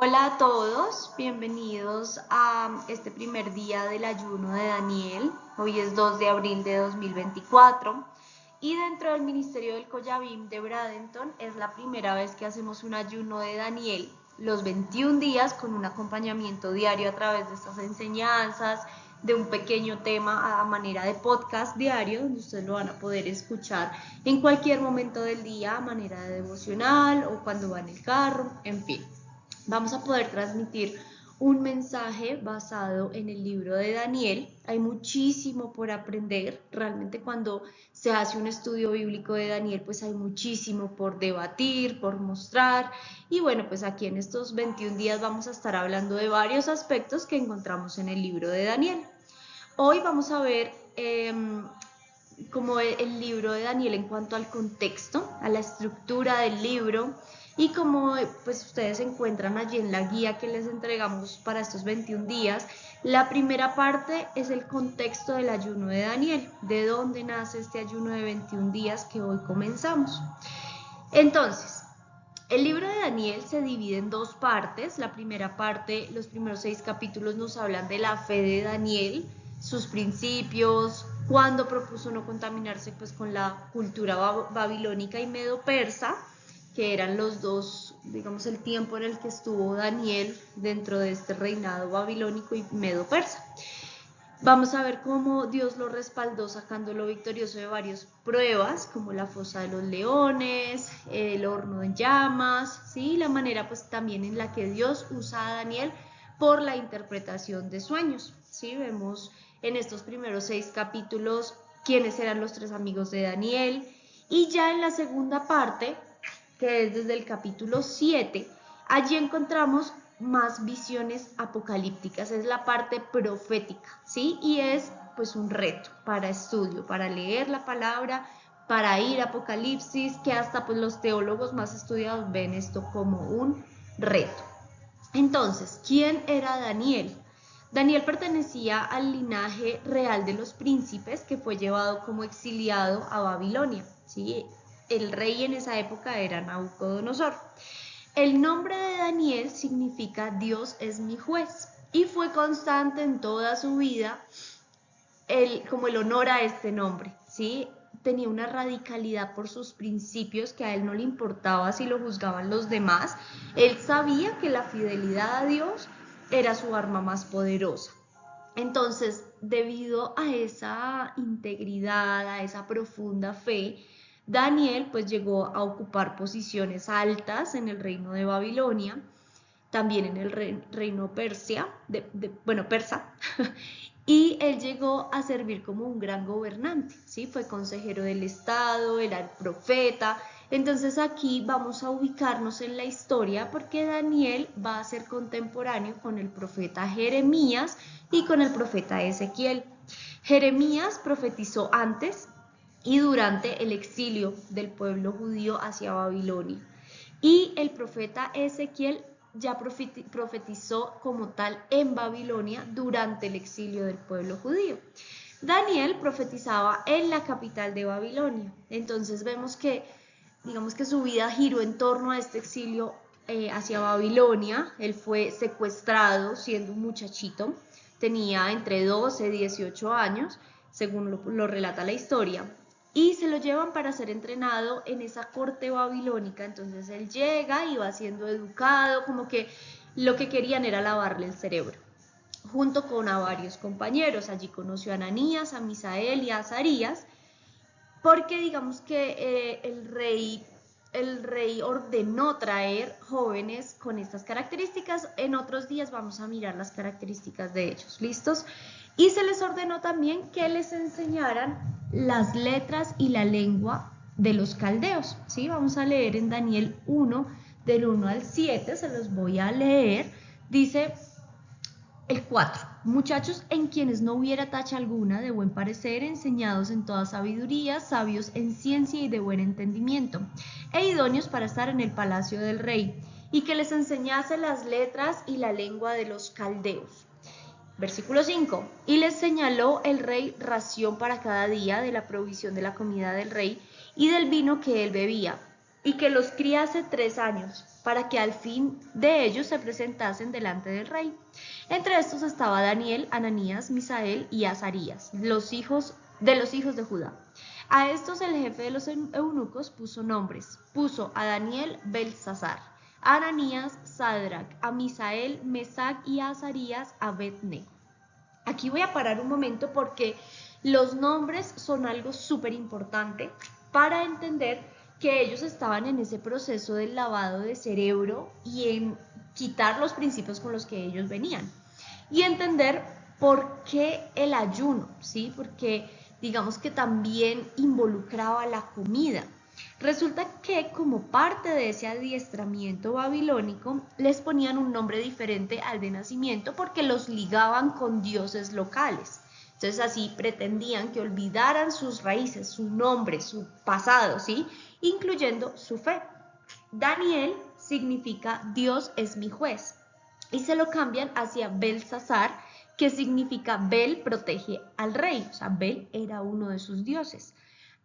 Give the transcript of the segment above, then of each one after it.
Hola a todos, bienvenidos a este primer día del ayuno de Daniel. Hoy es 2 de abril de 2024 y dentro del Ministerio del Collabim de Bradenton es la primera vez que hacemos un ayuno de Daniel, los 21 días con un acompañamiento diario a través de estas enseñanzas, de un pequeño tema a manera de podcast diario, donde ustedes lo van a poder escuchar en cualquier momento del día a manera de devocional o cuando va en el carro, en fin. Vamos a poder transmitir un mensaje basado en el libro de Daniel. Hay muchísimo por aprender. Realmente cuando se hace un estudio bíblico de Daniel, pues hay muchísimo por debatir, por mostrar. Y bueno, pues aquí en estos 21 días vamos a estar hablando de varios aspectos que encontramos en el libro de Daniel. Hoy vamos a ver como el libro de Daniel en cuanto al contexto, a la estructura del libro y como pues ustedes encuentran allí en la guía que les entregamos para estos 21 días, la primera parte es el contexto del ayuno de Daniel, de dónde nace este ayuno de 21 días que hoy comenzamos. Entonces, el libro de Daniel se divide en dos partes. La primera parte, los primeros 6 capítulos nos hablan de la fe de Daniel, sus principios, cuándo propuso no contaminarse pues con la cultura babilónica y medo-persa, que eran los dos, digamos, el tiempo en el que estuvo Daniel dentro de este reinado babilónico y medo-persa. Vamos a ver cómo Dios lo respaldó sacándolo victorioso de varias pruebas, como la fosa de los leones, el horno en llamas, ¿sí? La manera pues también en la que Dios usa a Daniel por la interpretación de sueños, ¿sí? Vemos en estos primeros 6 capítulos quiénes eran los 3 amigos de Daniel, y ya en la segunda parte, que es desde el capítulo 7, allí encontramos más visiones apocalípticas, es la parte profética, ¿sí? Y es pues un reto para estudio, para leer la palabra, para ir a Apocalipsis, que hasta pues los teólogos más estudiados ven esto como un reto. Entonces, ¿quién era Daniel? Daniel pertenecía al linaje real de los príncipes que fue llevado como exiliado a Babilonia, ¿sí? El rey en esa época era Nabucodonosor. El nombre de Daniel significa Dios es mi juez y fue constante en toda su vida como el honor a este nombre, ¿sí? Tenía una radicalidad por sus principios que a él no le importaba si lo juzgaban los demás. Él sabía que la fidelidad a Dios era su arma más poderosa. Entonces, debido a esa integridad, a esa profunda fe, Daniel pues llegó a ocupar posiciones altas en el reino de Babilonia, también en el reino Persia, persa, y él llegó a servir como un gran gobernante, ¿sí? Fue consejero del Estado, era el profeta. Entonces aquí vamos a ubicarnos en la historia porque Daniel va a ser contemporáneo con el profeta Jeremías y con el profeta Ezequiel. Jeremías profetizó antes y durante el exilio del pueblo judío hacia Babilonia. Y el profeta Ezequiel ya profetizó como tal en Babilonia durante el exilio del pueblo judío. Daniel profetizaba en la capital de Babilonia. Entonces vemos que, digamos que su vida giró en torno a este exilio hacia Babilonia. Él fue secuestrado siendo un muchachito, tenía entre 12 y 18 años, según lo relata la historia, y se lo llevan para ser entrenado en esa corte babilónica. Entonces él llega y va siendo educado, como que lo que querían era lavarle el cerebro, junto con a varios compañeros. Allí conoció a Ananías, a Misael y a Azarías, porque digamos que el rey ordenó traer jóvenes con estas características. En otros días vamos a mirar las características de ellos, ¿listos? Y se les ordenó también que les enseñaran las letras y la lengua de los caldeos, ¿sí? Vamos a leer en Daniel 1, del 1 al 7, se los voy a leer. Dice el 4. Muchachos en quienes no hubiera tacha alguna, de buen parecer, enseñados en toda sabiduría, sabios en ciencia y de buen entendimiento, e idóneos para estar en el palacio del rey, y que les enseñase las letras y la lengua de los caldeos. Versículo 5. Y les señaló el rey ración para cada día de la provisión de la comida del rey y del vino que él bebía, y que los criase 3 años, para que al fin de ellos se presentasen delante del rey. Entre estos estaba Daniel, Ananías, Misael y Azarías, los hijos de Judá. A estos el jefe de los eunucos puso nombres. Puso a Daniel Belsasar, a Ananías Sadrac, a Misael Mesac y a Azarías Abed-Nego. Aquí voy a parar un momento porque los nombres son algo súper importante para entender que ellos estaban en ese proceso del lavado de cerebro y en quitar los principios con los que ellos venían. Y entender por qué el ayuno, ¿sí? Porque digamos que también involucraba la comida. Resulta que como parte de ese adiestramiento babilónico les ponían un nombre diferente al de nacimiento porque los ligaban con dioses locales. Entonces así pretendían que olvidaran sus raíces, su nombre, su pasado, ¿sí? Incluyendo su fe. Daniel significa Dios es mi juez y se lo cambian hacia Belsasar, que significa Bel protege al rey, o sea, Bel era uno de sus dioses.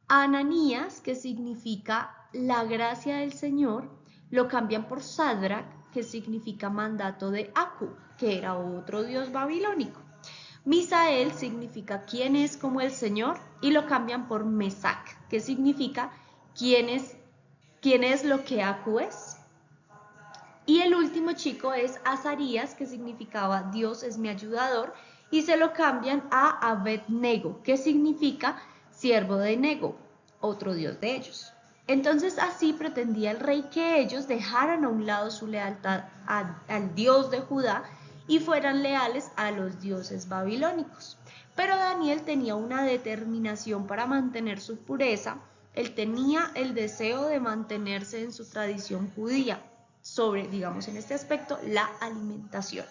Ananías, que significa la gracia del Señor, lo cambian por Sadrac, que significa mandato de Aku, que era otro dios babilónico. Misael significa quién es como el Señor y lo cambian por Mesac, que significa quién es lo que Aku es. Y el último chico es Azarías, que significaba Dios es mi ayudador, y se lo cambian a Abed-Nego, que significa siervo de Nego, otro dios de ellos. Entonces así pretendía el rey que ellos dejaran a un lado su lealtad al Dios de Judá y fueran leales a los dioses babilónicos. Pero Daniel tenía una determinación para mantener su pureza, él tenía el deseo de mantenerse en su tradición judía, sobre, digamos en este aspecto, la alimentación.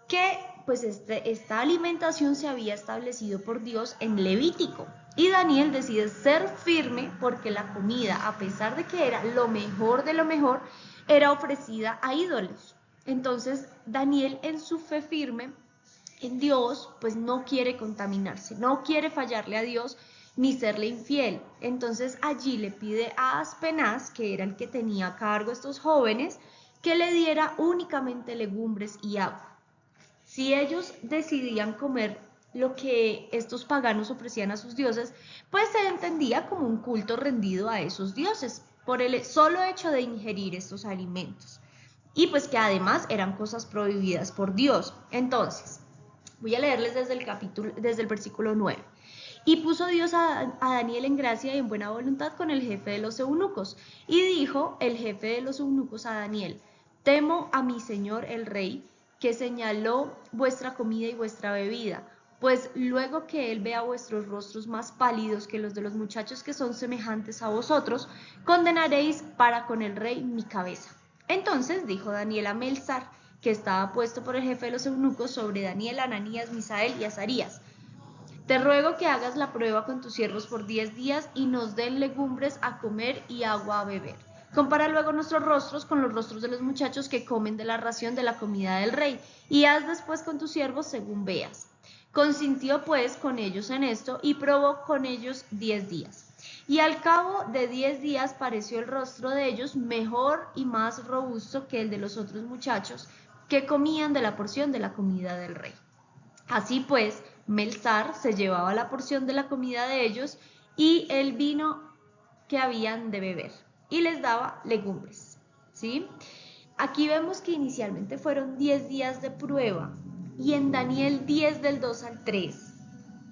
Que pues esta alimentación se había establecido por Dios en Levítico. Y Daniel decide ser firme porque la comida, a pesar de que era lo mejor de lo mejor, era ofrecida a ídolos. Entonces Daniel en su fe firme en Dios, pues no quiere contaminarse, no quiere fallarle a Dios ni serle infiel. Entonces allí le pide a Aspenaz, que era el que tenía a cargo a estos jóvenes, que le diera únicamente legumbres y agua. Si ellos decidían comer lo que estos paganos ofrecían a sus dioses, pues se entendía como un culto rendido a esos dioses, por el solo hecho de ingerir estos alimentos. Y pues que además eran cosas prohibidas por Dios. Entonces, voy a leerles desde el versículo 9. Y puso Dios a Daniel en gracia y en buena voluntad con el jefe de los eunucos. Y dijo el jefe de los eunucos a Daniel: temo a mi señor el rey, que señaló vuestra comida y vuestra bebida, pues luego que él vea vuestros rostros más pálidos que los de los muchachos que son semejantes a vosotros, condenaréis para con el rey mi cabeza. Entonces dijo Daniel a Belsasar, que estaba puesto por el jefe de los eunucos sobre Daniel, Ananías, Misael y Azarías: te ruego que hagas la prueba con tus siervos por 10 días y nos den legumbres a comer y agua a beber. Compara luego nuestros rostros con los rostros de los muchachos que comen de la ración de la comida del rey, y haz después con tus siervos según veas. Consintió pues con ellos en esto y probó con ellos 10 días. Y al cabo de 10 días pareció el rostro de ellos mejor y más robusto que el de los otros muchachos que comían de la porción de la comida del rey. Así pues, Belsasar se llevaba la porción de la comida de ellos y el vino que habían de beber, y les daba legumbres, ¿sí? Aquí vemos que inicialmente fueron 10 días de prueba, y en Daniel 10 del 2 al 3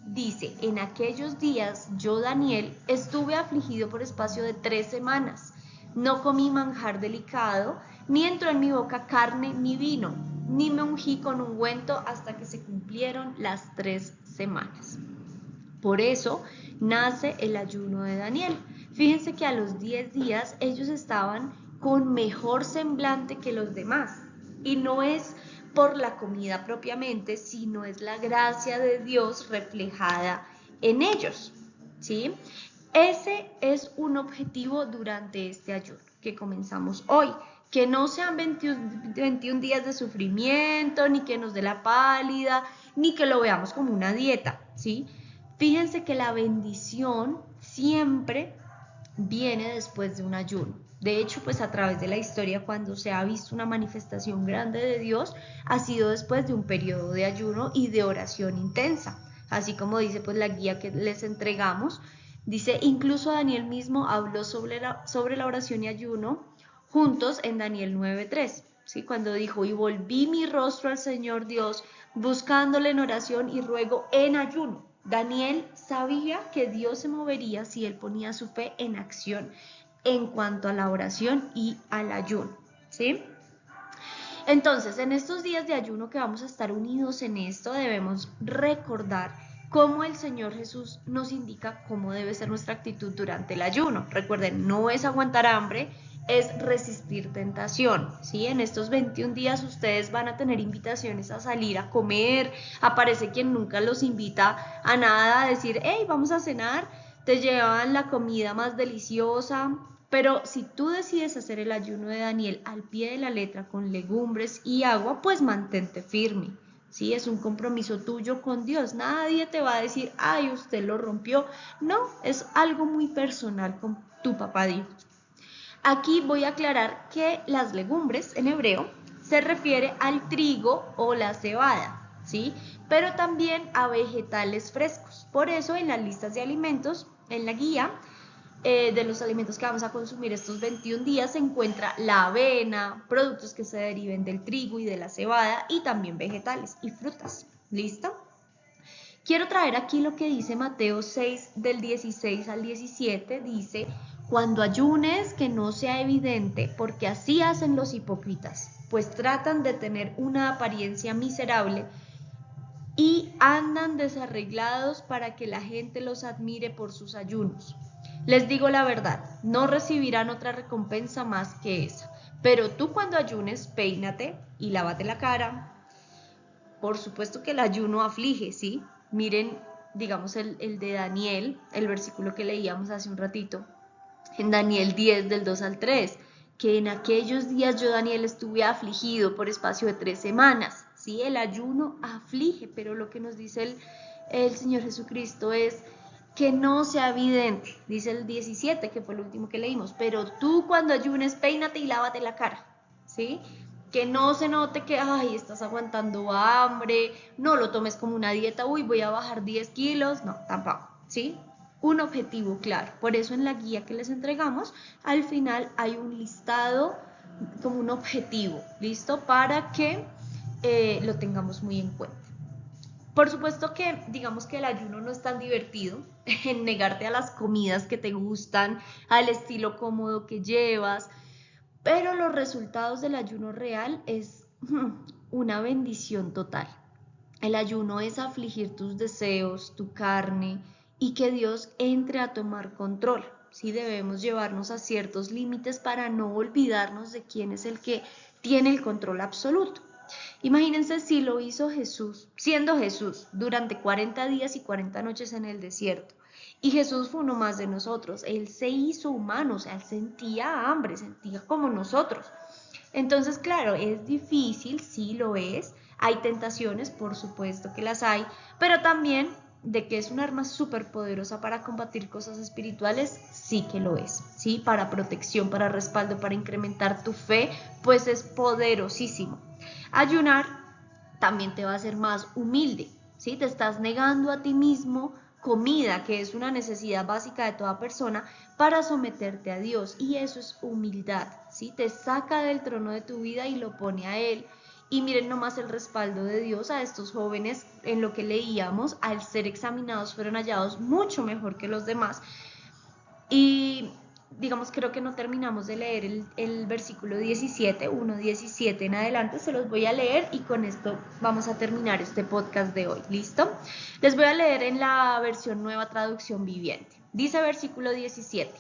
dice: en aquellos días yo, Daniel, estuve afligido por espacio de 3 semanas, no comí manjar delicado, ni entró en mi boca carne ni vino, ni me ungí con ungüento hasta que se cumplieron las 3 semanas. Por eso nace el ayuno de Daniel. Fíjense que a los 10 días ellos estaban con mejor semblante que los demás. Y no es por la comida propiamente, sino es la gracia de Dios reflejada en ellos, ¿sí? Ese es un objetivo durante este ayuno que comenzamos hoy. Que no sean 21 días de sufrimiento, ni que nos dé la pálida, ni que lo veamos como una dieta, ¿sí? Fíjense que la bendición siempre viene después de un ayuno. De hecho, pues a través de la historia, cuando se ha visto una manifestación grande de Dios, ha sido después de un periodo de ayuno y de oración intensa. Así como dice pues la guía que les entregamos, dice, incluso Daniel mismo habló sobre la oración y ayuno juntos en Daniel 9:3, ¿sí? Cuando dijo, y volví mi rostro al Señor Dios, buscándole en oración y ruego en ayuno. Daniel sabía que Dios se movería si él ponía su fe en acción en cuanto a la oración y al ayuno, ¿sí? Entonces, en estos días de ayuno que vamos a estar unidos en esto, debemos recordar cómo el Señor Jesús nos indica cómo debe ser nuestra actitud durante el ayuno. Recuerden, no es aguantar hambre, es resistir tentación, ¿sí? En estos 21 días ustedes van a tener invitaciones a salir a comer, aparece quien nunca los invita a nada, a decir, hey, vamos a cenar, te llevan la comida más deliciosa, pero si tú decides hacer el ayuno de Daniel al pie de la letra con legumbres y agua, pues mantente firme, ¿sí? Es un compromiso tuyo con Dios. Nadie te va a decir, ay, usted lo rompió. No, es algo muy personal con tu papá Dios. Aquí voy a aclarar que las legumbres en hebreo se refiere al trigo o la cebada, ¿sí? Pero también a vegetales frescos. Por eso en las listas de alimentos, en la guía de los alimentos que vamos a consumir estos 21 días, se encuentra la avena, productos que se deriven del trigo y de la cebada, y también vegetales y frutas. ¿Listo? Quiero traer aquí lo que dice Mateo 6 del 16 al 17, dice, cuando ayunes que no sea evidente, porque así hacen los hipócritas, pues tratan de tener una apariencia miserable y andan desarreglados para que la gente los admire por sus ayunos. Les digo la verdad, no recibirán otra recompensa más que esa. Pero tú cuando ayunes, peínate y lávate la cara. Por supuesto que el ayuno aflige, ¿sí? Miren, digamos, el de Daniel, el versículo que leíamos hace un ratito, en Daniel 10 del 2 al 3, que en aquellos días yo, Daniel, estuve afligido por espacio de 3 semanas, ¿sí? El ayuno aflige, pero lo que nos dice el Señor Jesucristo es que no sea evidente, dice el 17, que fue el último que leímos, pero tú cuando ayunes, peínate y lávate la cara, ¿sí? Que no se note que, ay, estás aguantando hambre, no lo tomes como una dieta, uy, voy a bajar 10 kilos, no, tampoco, ¿sí? Un objetivo claro. Por eso en la guía que les entregamos, al final hay un listado como un objetivo, ¿listo? Para que lo tengamos muy en cuenta. Por supuesto que digamos que el ayuno no es tan divertido en negarte a las comidas que te gustan, al estilo cómodo que llevas, pero los resultados del ayuno real es una bendición total. El ayuno es afligir tus deseos, tu carne, y que Dios entre a tomar control. Sí, debemos llevarnos a ciertos límites para no olvidarnos de quién es el que tiene el control absoluto. Imagínense si lo hizo Jesús, siendo Jesús, durante 40 días y 40 noches en el desierto. Y Jesús fue uno más de nosotros. Él se hizo humano, o sea, él sentía hambre, sentía como nosotros. Entonces, claro, es difícil, sí lo es. Hay tentaciones, por supuesto que las hay, pero también de que es un arma súper poderosa para combatir cosas espirituales, sí que lo es, ¿sí? Para protección, para respaldo, para incrementar tu fe, pues es poderosísimo. Ayunar también te va a hacer más humilde, ¿sí? Te estás negando a ti mismo comida, que es una necesidad básica de toda persona, para someterte a Dios, y eso es humildad, ¿sí? Te saca del trono de tu vida y lo pone a Él. Y miren nomás el respaldo de Dios a estos jóvenes, en lo que leíamos, al ser examinados fueron hallados mucho mejor que los demás. Y digamos, creo que no terminamos de leer el versículo 17, 1:17 en adelante, se los voy a leer y con esto vamos a terminar este podcast de hoy, ¿listo? Les voy a leer en la versión Nueva Traducción Viviente. Dice versículo 17.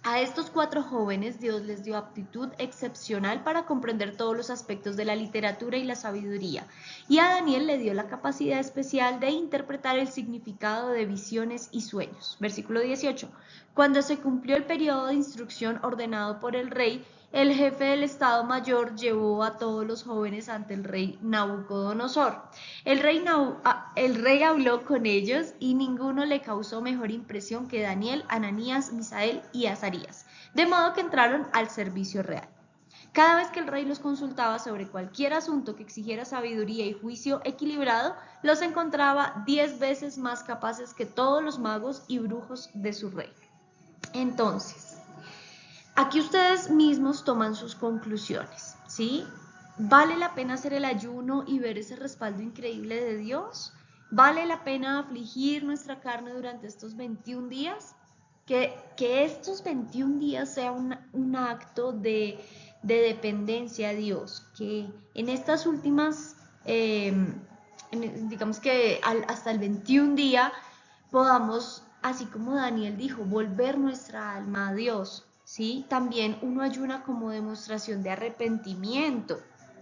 A estos 4 jóvenes Dios les dio aptitud excepcional para comprender todos los aspectos de la literatura y la sabiduría, y a Daniel le dio la capacidad especial de interpretar el significado de visiones y sueños. Versículo 18. Cuando se cumplió el periodo de instrucción ordenado por el rey, el jefe del Estado Mayor llevó a todos los jóvenes ante el rey Nabucodonosor. El rey habló con ellos y ninguno le causó mejor impresión que Daniel, Ananías, Misael y Azarías, de modo que entraron al servicio real. Cada vez que el rey los consultaba sobre cualquier asunto que exigiera sabiduría y juicio equilibrado, los encontraba 10 veces más capaces que todos los magos y brujos de su reino. Entonces, aquí ustedes mismos toman sus conclusiones, ¿sí? ¿Vale la pena hacer el ayuno y ver ese respaldo increíble de Dios? ¿Vale la pena afligir nuestra carne durante estos 21 días? Que estos 21 días sea un acto de dependencia a Dios, que en estas últimas, digamos que hasta el 21 día podamos, así como Daniel dijo, volver nuestra alma a Dios, ¿sí? También uno ayuna como demostración de arrepentimiento,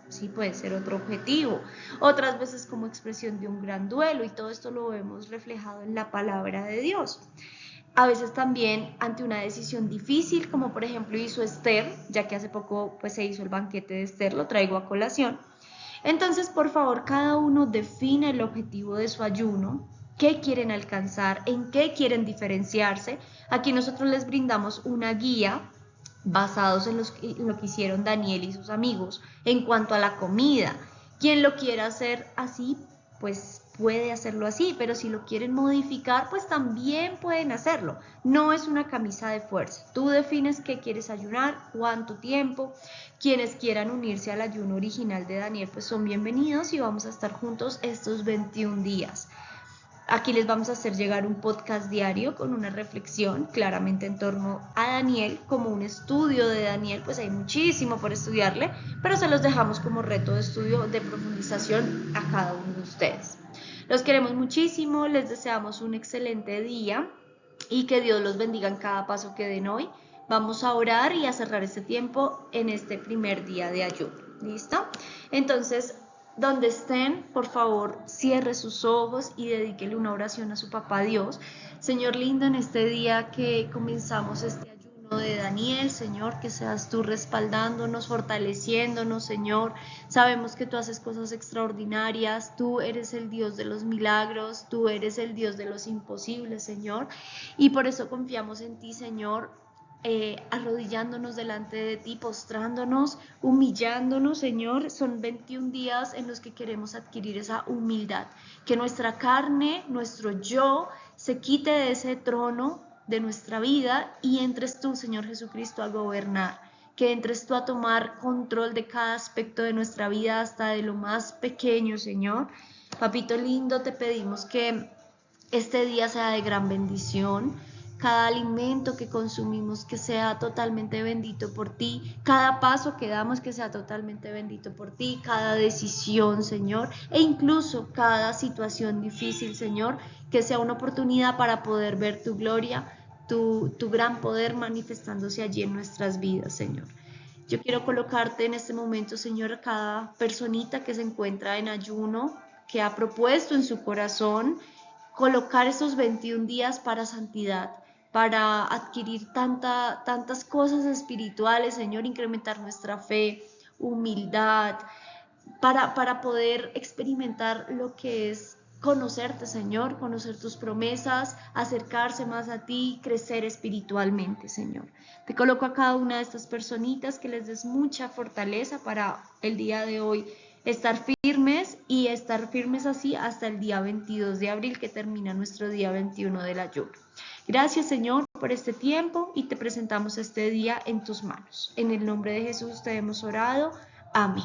¿sí? Puede ser otro objetivo, otras veces como expresión de un gran duelo, y todo esto lo vemos reflejado en la palabra de Dios. A veces también ante una decisión difícil, como por ejemplo hizo Esther, ya que hace poco pues se hizo el banquete de Esther, lo traigo a colación. Entonces, por favor, cada uno define el objetivo de su ayuno, qué quieren alcanzar, en qué quieren diferenciarse. Aquí nosotros les brindamos una guía basados en lo que hicieron Daniel y sus amigos en cuanto a la comida. Quien lo quiera hacer así, pues puede hacerlo así, pero si lo quieren modificar, pues también pueden hacerlo. No es una camisa de fuerza. Tú defines qué quieres ayunar, cuánto tiempo. Quienes quieran unirse al ayuno original de Daniel, pues son bienvenidos y vamos a estar juntos estos 21 días. Aquí les vamos a hacer llegar un podcast diario con una reflexión claramente en torno a Daniel, como un estudio de Daniel, pues hay muchísimo por estudiarle, pero se los dejamos como reto de estudio, de profundización a cada uno de ustedes. Los queremos muchísimo, les deseamos un excelente día y que Dios los bendiga en cada paso que den hoy. Vamos a orar y a cerrar este tiempo en este primer día de ayuno. ¿Listo? Entonces, donde estén, por favor, cierre sus ojos y dedíquele una oración a su papá Dios. Señor lindo, en este día que comenzamos este ayuno de Daniel, Señor, que seas tú respaldándonos, fortaleciéndonos, Señor. Sabemos que tú haces cosas extraordinarias, tú eres el Dios de los milagros, tú eres el Dios de los imposibles, Señor, y por eso confiamos en ti, Señor. Arrodillándonos delante de ti, postrándonos, humillándonos, Señor. Son 21 días en los que queremos adquirir esa humildad, que nuestra carne, nuestro yo, se quite de ese trono de nuestra vida y entres tú, Señor Jesucristo, a gobernar, que entres tú a tomar control de cada aspecto de nuestra vida, hasta de lo más pequeño, Señor. Papito lindo, te pedimos que este día sea de gran bendición. Cada alimento que consumimos que sea totalmente bendito por ti, cada paso que damos que sea totalmente bendito por ti, cada decisión, Señor, e incluso cada situación difícil, Señor, que sea una oportunidad para poder ver tu gloria, tu gran poder manifestándose allí en nuestras vidas, Señor. Yo quiero colocarte en este momento, Señor, a cada personita que se encuentra en ayuno, que ha propuesto en su corazón colocar esos 21 días para santidad, para adquirir tantas cosas espirituales, Señor, incrementar nuestra fe, humildad, para poder experimentar lo que es conocerte, Señor, conocer tus promesas, acercarse más a ti, crecer espiritualmente, Señor. Te coloco a cada una de estas personitas, que les des mucha fortaleza para el día de hoy, estar firmes y estar firmes así hasta el día 22 de abril, que termina nuestro día 21 del ayuno. Gracias, Señor, por este tiempo, y te presentamos este día en tus manos. En el nombre de Jesús te hemos orado. Amén.